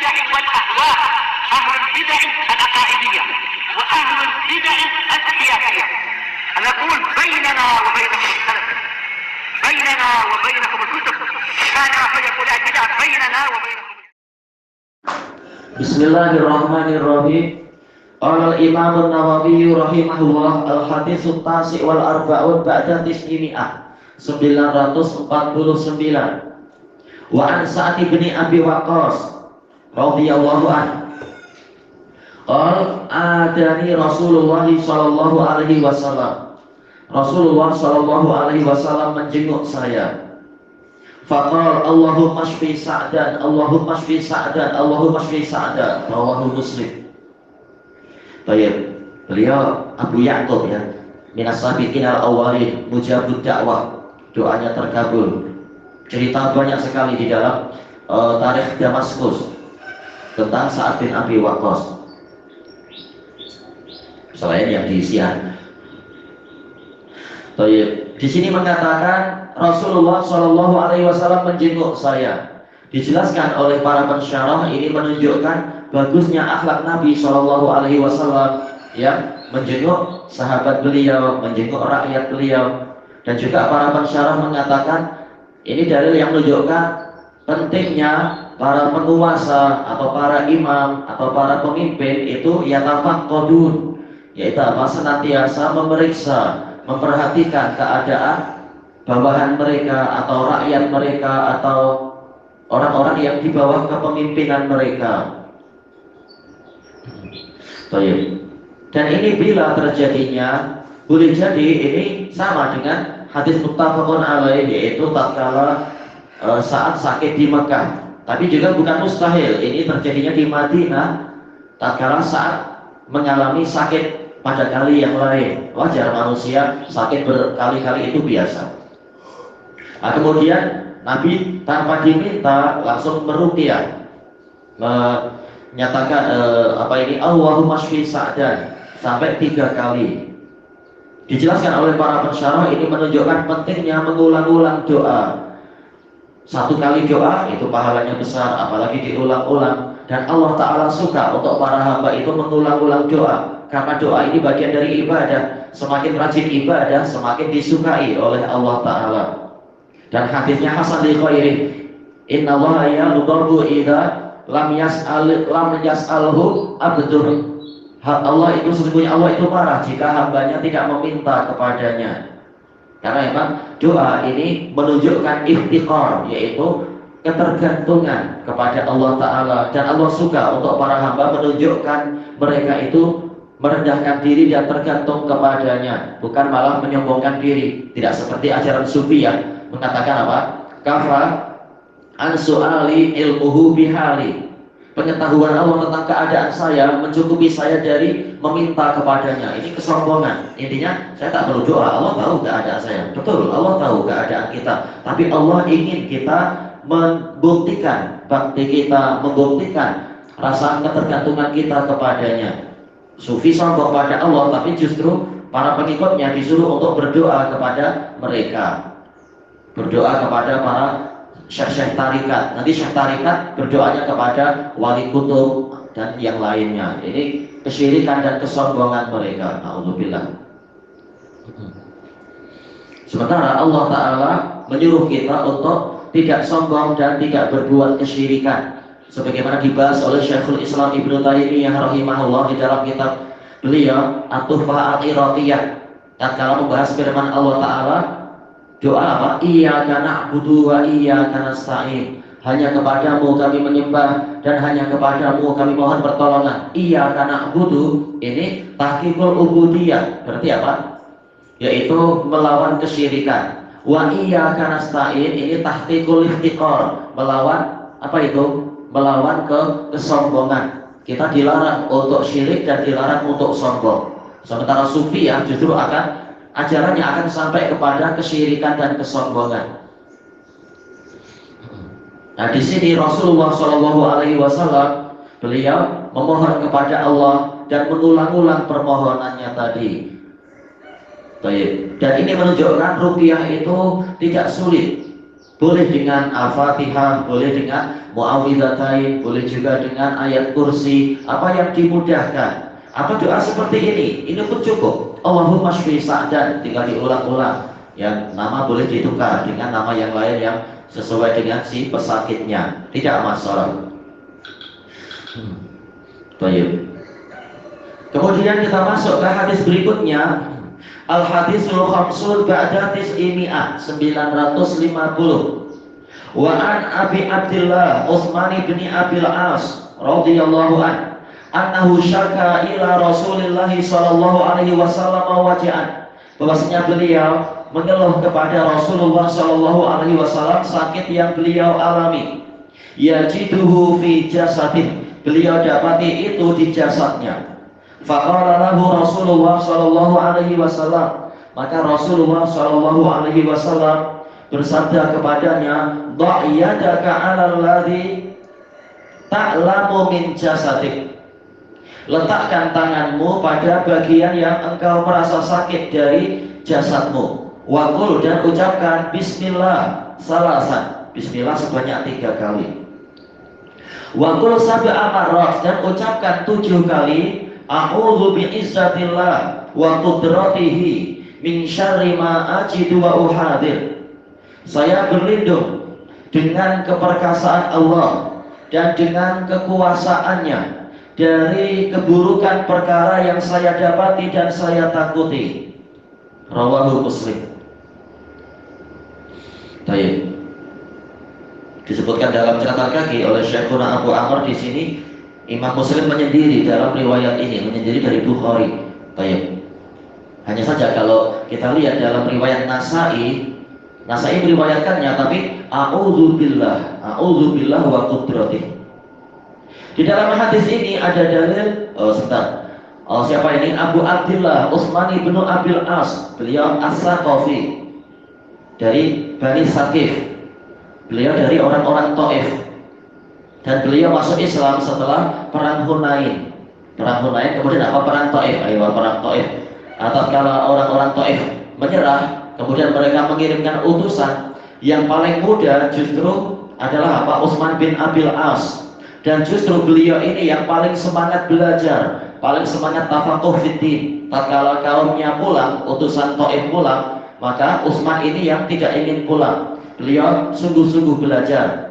البدع والأهواء، أهل البدع العقائدية وأهل البدع السياسية. نقول بيننا وبينكم السلف، بيننا وبينكم الكتب، كان فيقول البدع بيننا وبينكم. Bismillahirrahmanirrahim. Qala al-Imam an-Nawawi rahimahullah al-hadits at-tasi' wal arba'un ba'da tis'imi'ah 949. Wa an Sa'd bin Abi Waqqas radhiyallahu anhu qala adani Rasulullah sallallahu alaihi wasallam. Rasulullah sallallahu alaihi wasallam menjenguk saya. Faqal Allahumma shfi Sa'dan, Allahumma shfi Sa'dan, Allahumma shfi Sa'dan. Rawahu Muslim. Baik, beliau Abu Ya'qub ya, minas sabiqin al-awwalin, mujabud dakwah, doanya terkabul. Cerita banyak sekali di dalam tarikh Damaskus tentang Sa'ad bin Abi Waqqas, selain yang di Syiah. Baik, di sini mengatakan Rasulullah Shallallahu Alaihi Wasallam menjenguk saya. Dijelaskan oleh para pensyarah, ini menunjukkan bagusnya akhlak Nabi Shallallahu Alaihi Wasallam yang menjenguk sahabat beliau, menjenguk rakyat beliau. Dan juga para pensyarah mengatakan ini dalil yang menunjukkan pentingnya para penguasa atau para imam atau para pemimpin itu yatafaqqadun, yaitu apa? Senantiasa memeriksa, memperhatikan keadaan bawahan mereka atau rakyat mereka atau orang-orang yang di bawah kepemimpinan mereka. Baik. Dan ini bila terjadinya, boleh jadi ini sama dengan hadis muttafaqun alaih, yaitu tatkala saat sakit di Mekah. Tapi juga bukan mustahil ini terjadinya di Madinah tatkala saat mengalami sakit pada kali yang lain. Wajar manusia sakit berkali-kali, itu biasa. Nah, kemudian Nabi tanpa diminta langsung meruqyah, menyatakan Allahumma shfi Sa'dan sampai 3 kali. Dijelaskan oleh para pensyarah, ini menunjukkan pentingnya mengulang-ulang doa. 1 kali doa itu pahalanya besar, apalagi diulang-ulang. Dan Allah Ta'ala suka untuk para hamba itu mengulang-ulang doa, karena doa ini bagian dari ibadah. Semakin rajin ibadah, semakin disukai oleh Allah Ta'ala. Dan hadisnya hasan li khairi, inna Allah yaghdhabu idza lam yas'alhu abdur. Allah itu, sesungguhnya Allah itu marah jika hambanya tidak meminta kepadanya. Karena memang doa ini menunjukkan iftiqar, yaitu ketergantungan kepada Allah Ta'ala. Dan Allah suka untuk para hamba menunjukkan mereka itu merendahkan diri dan tergantung kepadanya, bukan malah menyombongkan diri. Tidak seperti ajaran sufi yang mengatakan apa? Kafa an su'ali ilmuhu bihali. Pengetahuan Allah tentang keadaan saya mencukupi saya dari meminta kepadanya. Ini kesombongan. Intinya saya tak perlu doa, Allah tahu keadaan saya. Betul, Allah tahu keadaan kita. Tapi Allah ingin kita membuktikan bakti kita, membuktikan rasa ketergantungan kita kepadanya. Sufi sombong pada Allah, tapi justru para pengikutnya disuruh untuk berdoa kepada mereka, berdoa kepada para syekh-syekh tarikat. Nanti syekh tarikat berdoanya kepada wali kutub dan yang lainnya. Ini kesyirikan dan kesombongan mereka. Na'udzubillah. Sementara Allah Ta'ala menyuruh kita untuk tidak sombong dan tidak berbuat kesyirikan, sebagaimana dibahas oleh Syekhul Islam Ibnu Taimiyah rahimahullah di dalam kitab beliau At-Tuhfah Al-Iratiyah. Tatkala membahas firman Allah Ta'ala, doa apa? Iyyaka na'budu wa iyyaka nasta'in. Hanya kepadamu kami menyembah dan hanya kepadamu kami mohon pertolongan. Iyyaka na'budu ini tahqiqul ubudiyah. Berarti apa? Yaitu melawan kesyirikan. Wa iyyaka nasta'in ini tahqiqul iftiqar, melawan apa itu? Melawan kesombongan. Kita dilarang untuk syirik dan dilarang untuk sombong. Sementara sufi ya justru ajarannya akan sampai kepada kesyirikan dan kesombongan. Nah, di sini Rasulullah Shallallahu Alaihi Wasallam beliau memohon kepada Allah dan mengulang-ulang permohonannya tadi. Baik. Dan ini menunjukkan ruqyah itu tidak sulit. Boleh dengan Al-Fatihah, boleh dengan Muawwidzatain, boleh juga dengan ayat kursi, apa yang dimudahkan. Apa doa seperti ini pun cukup. Allahumma shfi Sa'dan, tinggal diulang-ulang. Yang nama boleh ditukar dengan nama yang lain yang sesuai dengan si pesakitnya, tidak masalah. Baik. Kemudian kita masuk ke hadis berikutnya. Al-hadisul khamsun ba'da tis'imi'ah 950. Wa an Abi Abdullah Utsman bin Abil As radhiyallahu an annahu syaka ila Rasulillah sallallahu alaihi wasallam waja'an, bahwasanya beliau mengeluh kepada Rasulullah sallallahu alaihi wasallam sakit yang beliau alami. Yajiduhu fi jasadih, beliau dapati itu di jasadnya. Faqala lahu Rasulullah sallallahu alaihi wasallam, maka Rasulullah sallallahu alaihi wasallam bersabda kepadanya, "Dha' yadaka 'alal ladzi ta'lamu min jasadik." Letakkan tanganmu pada bagian yang engkau merasa sakit dari jasadmu. Wa qul, dan ucapkan bismillah salasan, bismillah sebanyak 3 kali. Wa qul sab'a marrat, dan ucapkan 7 kali a'udzu bi'izzatillah wa qudratihi min syarri ma ajidu wa uhadir. Saya berlindung dengan keperkasaan Allah dan dengan kekuasaannya dari keburukan perkara yang saya dapati dan saya takuti. Rawahu Muslim. Baik. Disebutkan dalam catatan kaki oleh Syekhuna Abu Amr di sini, Imam Muslim menyendiri dalam riwayat ini, menyendiri dari Bukhari. Baik. Hanya saja kalau kita lihat dalam riwayat Nasa'i meriwayatkannya, tapi a'udzubillah wa qudratihi. Di dalam hadis ini ada dalil, siapa ini? Abu Abdullah Utsman bin Abil As, beliau As-Saqafi dari Bani Saqif. Beliau dari orang-orang Taif. Dan beliau masuk Islam setelah perang Hunain. Perang Hunain, kemudian apa? Perang Taif. Perang Taif. Atau kalau orang-orang Taif menyerah, kemudian mereka mengirimkan utusan. Yang paling muda justru adalah apa? Utsman bin Abil As. Dan justru beliau ini yang paling semangat belajar, paling semangat tafaqquh fiddin. Tatkala kaumnya pulang, utusan Taif pulang, maka Utsman ini yang tidak ingin pulang. Beliau sungguh-sungguh belajar.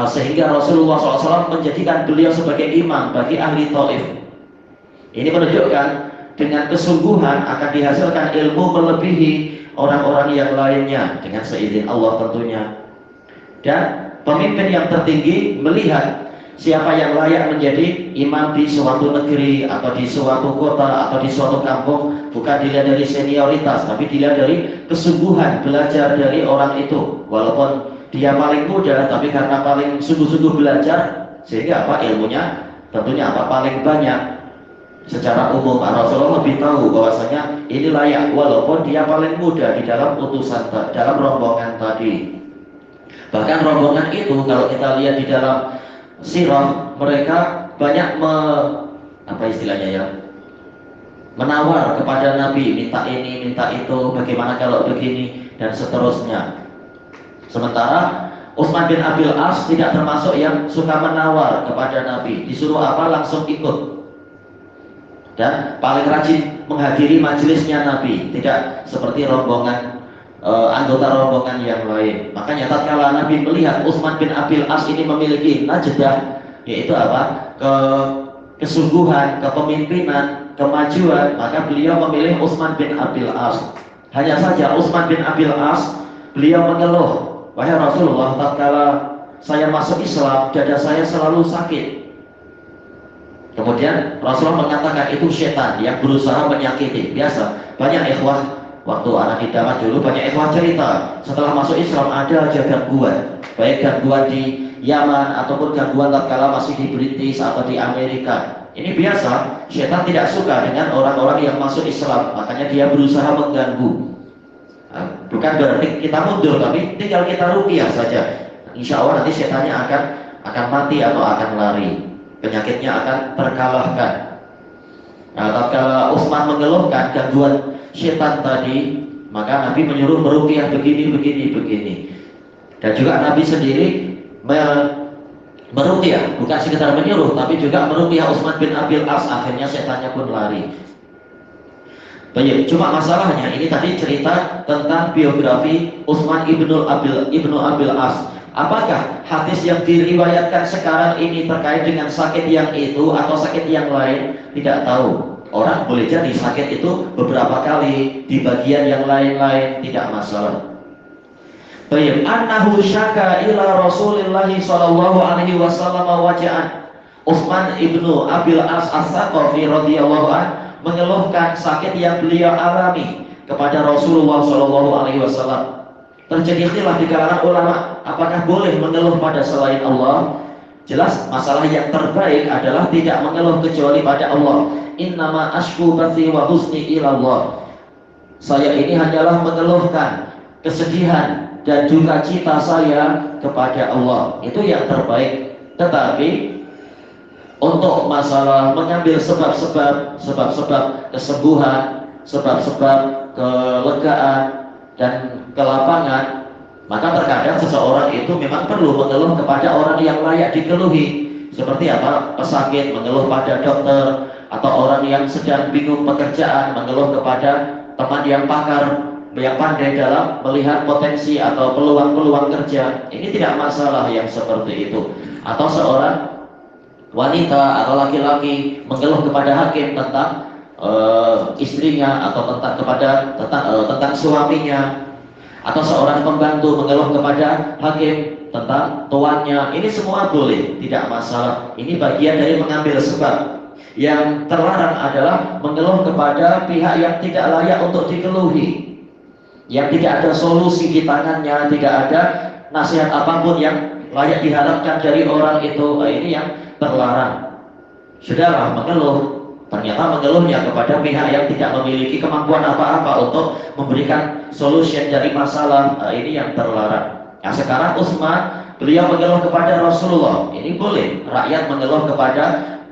Sehingga Rasulullah SAW menjadikan beliau sebagai imam bagi ahli Taif. Ini menunjukkan dengan kesungguhan akan dihasilkan ilmu melebihi orang-orang yang lainnya dengan seizin Allah tentunya. Dan pemimpin yang tertinggi melihat siapa yang layak menjadi imam di suatu negeri atau di suatu kota atau di suatu kampung, bukan dilihat dari senioritas, tapi dilihat dari kesungguhan belajar dari orang itu. Walaupun dia paling muda, tapi karena paling sungguh-sungguh belajar, sehingga apa? Ilmunya tentunya apa? Paling banyak. Secara umum Rasulullah lebih tahu bahwasanya ini layak, walaupun dia paling muda di dalam utusan, dalam rombongan tadi. Bahkan rombongan itu kalau kita lihat di dalam sirah, mereka banyak menawar kepada Nabi, minta ini, minta itu, bagaimana kalau begini, dan seterusnya. Sementara Utsman bin Abil As tidak termasuk yang suka menawar kepada Nabi. Disuruh apa? Langsung ikut. Dan paling rajin menghadiri majelisnya Nabi, tidak seperti rombongan anggota rombongan yang lain. Makanya tatkala Nabi melihat Utsman bin Abil As ini memiliki najdah, yaitu apa? Kesungguhan, kepemimpinan, kemajuan, maka beliau memilih Utsman bin Abil As. Hanya saja Utsman bin Abil As beliau mengeluh, "Wahai Rasulullah, tatkala saya masuk Islam, dada saya selalu sakit." Kemudian Rasulullah mengatakan itu setan yang berusaha menyakiti. Biasa, banyak ikhwah waktu anak hidangan dulu, banyak ikhwah cerita setelah masuk Islam ada aja gangguan, baik gangguan di Yaman ataupun gangguan tatkala masih di British atau di Amerika. Ini biasa, setan tidak suka dengan orang-orang yang masuk Islam, makanya dia berusaha mengganggu. Bukan berarti kita mundur, tapi tinggal kita ruqyah saja. Insya Allah nanti setannya akan mati atau akan lari, penyakitnya akan terkalahkan. Nah, tatkala Utsman mengeluhkan gangguan setan tadi, maka Nabi menyuruh meruqyah begini. Dan juga Nabi sendiri meruqyah, bukan sekedar menyuruh, tapi juga meruqyah Utsman bin Abil As, akhirnya setannya pun lari. Baik, cuma masalahnya ini tadi cerita tentang biografi Utsman ibnu Abil As. Apakah hadis yang diriwayatkan sekarang ini terkait dengan sakit yang itu atau sakit yang lain? Tidak tahu. Orang boleh jadi sakit itu beberapa kali di bagian yang lain-lain, tidak masalah. Baik, annahu syaka ila Rasulillah sallallahu alaihi wasallam waja'an. Utsman ibnu Abil As As-Saqafi radhiyallahu an mengeluhkan sakit yang beliau alami kepada Rasulullah sallallahu alaihi wasallam. Terjadi khilaf di kalangan ulama, apakah boleh mengeluh pada selain Allah? Jelas masalah yang terbaik adalah tidak mengeluh kecuali pada Allah. Innama ashku bathi wa husni ilallah. Saya ini hanyalah mengeluhkan kesedihan dan duka cita saya kepada Allah. Itu yang terbaik. Tetapi untuk masalah mengambil sebab-sebab kesembuhan, sebab-sebab kelegaan dan kelapangan, maka terkadang seseorang itu memang perlu mengeluh kepada orang yang layak dikeluhi. Seperti apa? Pesakit mengeluh pada dokter, atau orang yang sedang bingung pekerjaan mengeluh kepada teman yang pakar, yang pandai dalam melihat potensi atau peluang-peluang kerja. Ini tidak masalah yang seperti itu. Atau seorang wanita atau laki-laki mengeluh kepada hakim tentang istrinya atau tentang suaminya, atau seorang pembantu mengeluh kepada hakim tentang tuannya. Ini semua boleh, tidak masalah. Ini bagian dari mengambil sebab. Yang terlarang adalah mengeluh kepada pihak yang tidak layak untuk dikeluhi, yang tidak ada solusi di tangannya, tidak ada nasihat apapun yang layak diharapkan dari orang itu. Ini yang terlarang. Sudahlah mengeluh, ternyata mengeluhnya kepada pihak yang tidak memiliki kemampuan apa-apa untuk memberikan solution dari masalah, ini yang terlarang. Nah sekarang Utsman, beliau mengeluh kepada Rasulullah. Ini boleh. Rakyat mengeluh kepada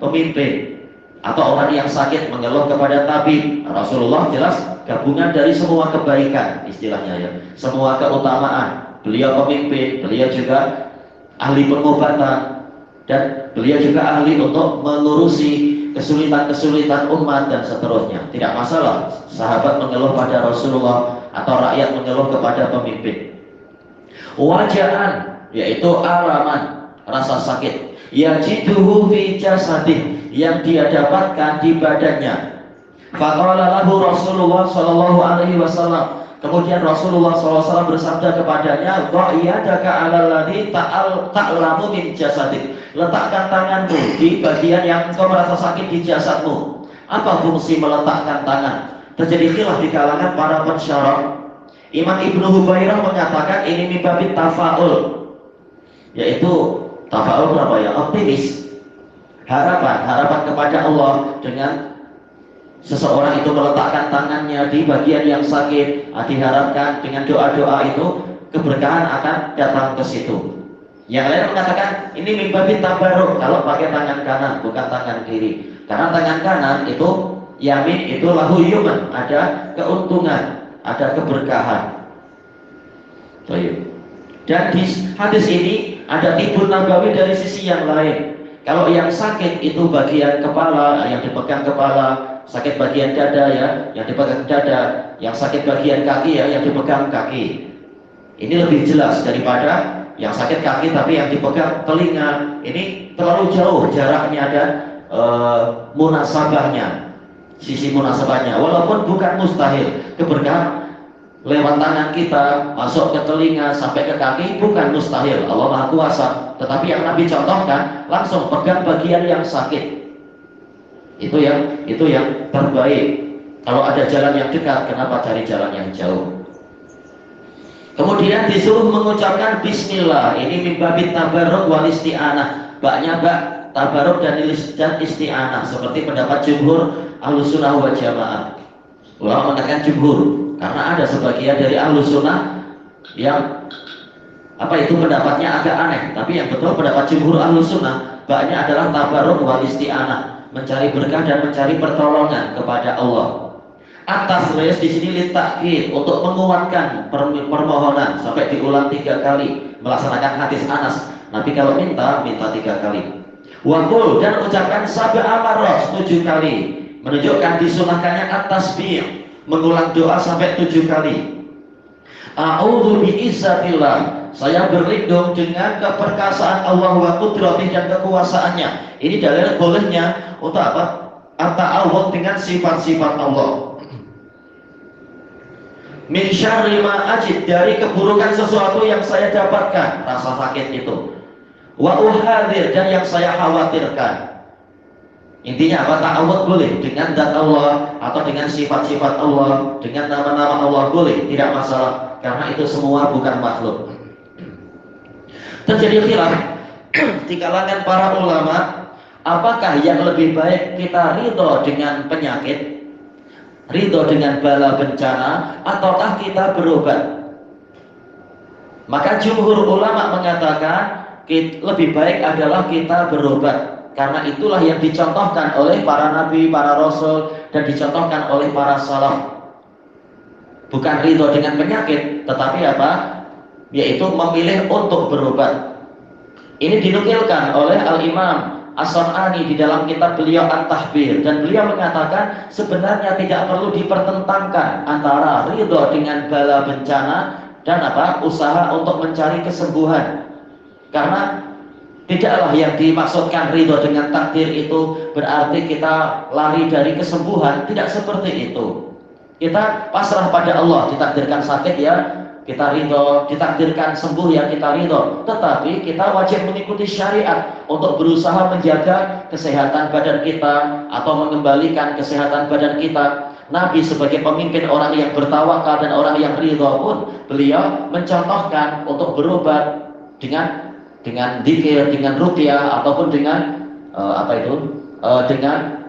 pemimpin, atau orang yang sakit mengeluh kepada tabib. Rasulullah jelas gabungan dari semua kebaikan, istilahnya ya, semua keutamaan. Beliau pemimpin, beliau juga ahli pengobatan, dan beliau juga ahli untuk mengurusi kesulitan-kesulitan umat dan seterusnya. Tidak masalah sahabat mengeluh pada Rasulullah atau rakyat mengeluh kepada pemimpin. Waja'an, yaitu alaman, rasa sakit, yajiduhu fi jasadih, yang dia dapatkan di badannya. Faqala lahu Rasulullah sallallahu alaihi wasallam. Kemudian Rasulullah SAW bersabda kepadanya, "Dha'iyadaka 'alal ladzi ta'lamu min jasadik." Letakkan tanganmu di bagian yang engkau merasa sakit di jasadmu. Apa fungsi meletakkan tangan? Terjadi khilaf di kalangan para pensyarah. Imam Ibnu Hubairah mengatakan ini mibabit tafa'ul, yaitu tafa'ul berapa ya? Optimis. Harapan kepada Allah dengan seseorang itu meletakkan tangannya di bagian yang sakit, diharapkan dengan doa-doa itu keberkahan akan datang ke situ. Yang lain mengatakan ini mimbabi tabaruk kalau pakai tangan kanan, bukan tangan kiri. Karena tangan kanan itu yamin, itu lahu yuman, ada keuntungan, ada keberkahan. Dan di hadis ini ada tibun nabawi dari sisi yang lain. Kalau yang sakit itu bagian kepala, yang dipegang kepala, sakit bagian dada ya, yang dipegang dada, yang sakit bagian kaki ya, yang dipegang kaki. Ini lebih jelas daripada yang sakit kaki tapi yang dipegang telinga. Ini terlalu jauh jaraknya dan munasabahnya, sisi munasabahnya. Walaupun bukan mustahil, keberkahan lewat tangan kita masuk ke telinga sampai ke kaki bukan mustahil, Allah Maha Kuasa. Tetapi yang Nabi contohkan langsung pegang bagian yang sakit. Itu yang terbaik. Kalau ada jalan yang dekat, kenapa cari jalan yang jauh? Kemudian disuruh mengucapkan bismillah. Ini mimbabi tabarruk wal isti'anah. Baknya bak tabarruk dan isti'anah, seperti pendapat jumhur Ahlus Sunnah wal Jamaah. Ulama mengatakan jumhur karena ada sebagian dari Ahlus Sunnah yang pendapatnya agak aneh, tapi yang betul pendapat jumhur Ahlus Sunnah, baknya adalah tabarruk wal isti'anah, mencari berkah dan mencari pertolongan kepada Allah. Atas di sini litakid, untuk menguatkan permohonan, sampai diulang 3 kali, melaksanakan hadis Anas. Nabi kalau minta 3 kali. Waqul, dan ucapkan sab'a marrat 7 kali, menunjukkan disunahkannya at-tasbih, mengulang doa sampai 7 kali. A'udzu bi'izzatillah, saya berlindung dengan keperkasaan Allah wa qudratihi, dan kekuasaannya. Ini dalil bolehnya untuk apa? At-ta'awudz dengan sifat-sifat Allah. Min syarri ma ajid, dari keburukan sesuatu yang saya dapatkan, rasa sakit itu. Wa uhadir, dan yang saya khawatirkan. Intinya apa? Ta'awudz boleh dengan zat Allah atau dengan sifat-sifat Allah, dengan nama-nama Allah boleh, tidak masalah, karena itu semua bukan makhluk. Terjadi khilaf di kalangan para ulama, apakah yang lebih baik kita ridho dengan penyakit, ridho dengan bala bencana, ataukah kita berobat? Maka jumhur ulama mengatakan lebih baik adalah kita berobat, karena itulah yang dicontohkan oleh para nabi, para rasul, dan dicontohkan oleh para salaf. Bukan ridho dengan penyakit, tetapi apa? Yaitu memilih untuk berobat. Ini dinukilkan oleh Al-Imam As-San'ani di dalam kitab beliau At-Tahbir, dan beliau mengatakan sebenarnya tidak perlu dipertentangkan antara ridho dengan bala bencana dan apa? Usaha untuk mencari kesembuhan. Karena tidaklah yang dimaksudkan ridho dengan takdir itu berarti kita lari dari kesembuhan, tidak seperti itu. Kita pasrah pada Allah, ditakdirkan sakit ya kita ridho, ditakdirkan sembuh ya kita ridho. Tetapi kita wajib mengikuti syariat untuk berusaha menjaga kesehatan badan kita atau mengembalikan kesehatan badan kita. Nabi sebagai pemimpin orang yang bertawakal dan orang yang ridho pun beliau mencontohkan untuk berobat dengan zikir, dengan ruqyah, ataupun dengan dengan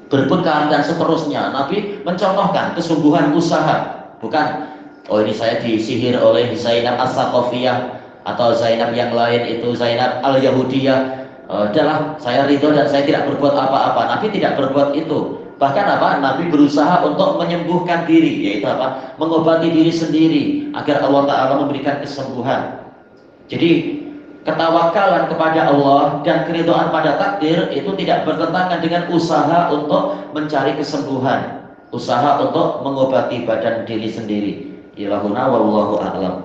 berbekal dan seterusnya. Nabi mencontohkan kesungguhan usaha, bukan oh ini saya disihir oleh Zainab As-Saqafiyah atau Zainab yang lain, itu Zainab Al-Yahudiyah, adalah saya ridho dan saya tidak berbuat apa-apa. Nabi tidak berbuat itu. Bahkan apa? Nabi berusaha untuk menyembuhkan diri, yaitu apa? Mengobati diri sendiri agar Allah Ta'ala memberikan kesembuhan. Jadi ketawakalan kepada Allah dan keridhaan pada takdir itu tidak bertentangan dengan usaha untuk mencari kesembuhan, usaha untuk mengobati badan diri sendiri. Ilahuna wallahu a'lam.